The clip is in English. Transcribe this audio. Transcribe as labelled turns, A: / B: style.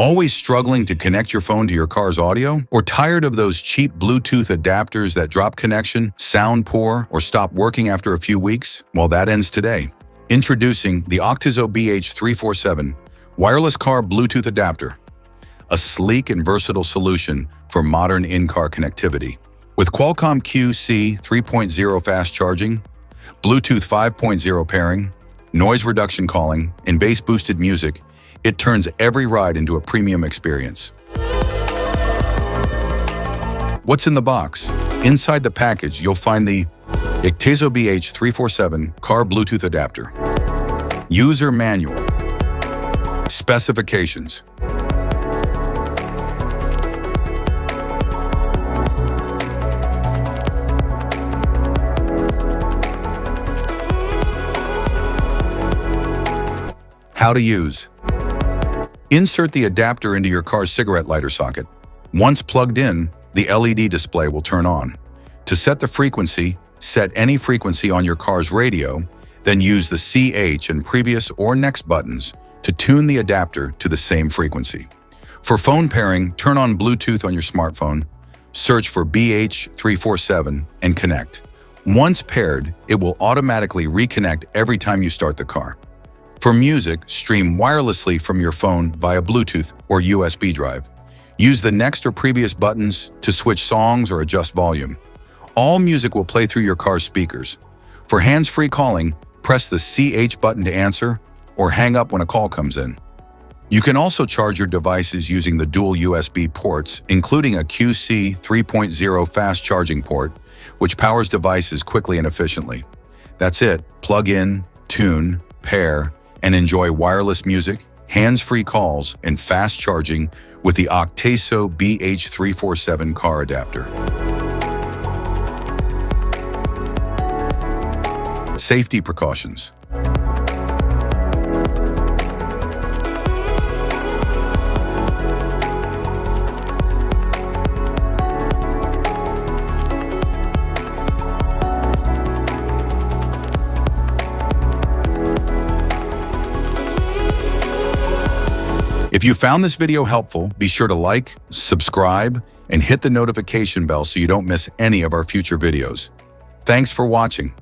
A: Always struggling to connect your phone to your car's audio? Or tired of those cheap Bluetooth adapters that drop connection, sound poor, or stop working after a few weeks? Well, that ends today. Introducing the Octeso BH347 Wireless Car Bluetooth Adapter, a sleek and versatile solution for modern in-car connectivity. With Qualcomm QC 3.0 fast charging, Bluetooth 5.0 pairing, noise reduction calling, and bass-boosted music, it turns every ride into a premium experience. What's in the box? Inside the package, you'll find the Octeso BH347 Car Bluetooth Adapter. User Manual. Specifications. How to use. Insert the adapter into your car's cigarette lighter socket. Once plugged in, the LED display will turn on. To set the frequency, set any frequency on your car's radio, then use the CH and previous or next buttons to tune the adapter to the same frequency. For phone pairing, turn on Bluetooth on your smartphone, search for BH347 and connect. Once paired, it will automatically reconnect every time you start the car. For music, stream wirelessly from your phone via Bluetooth or USB drive. Use the next or previous buttons to switch songs or adjust volume. All music will play through your car's speakers. For hands-free calling, press the CH button to answer or hang up when a call comes in. You can also charge your devices using the dual USB ports, including a QC 3.0 fast charging port, which powers devices quickly and efficiently. That's it. Plug in, tune, pair, and enjoy wireless music, hands-free calls, and fast charging with the Octeso BH347 Car Adapter. Safety precautions. If you found this video helpful, be sure to like, subscribe, and hit the notification bell so you don't miss any of our future videos. Thanks for watching.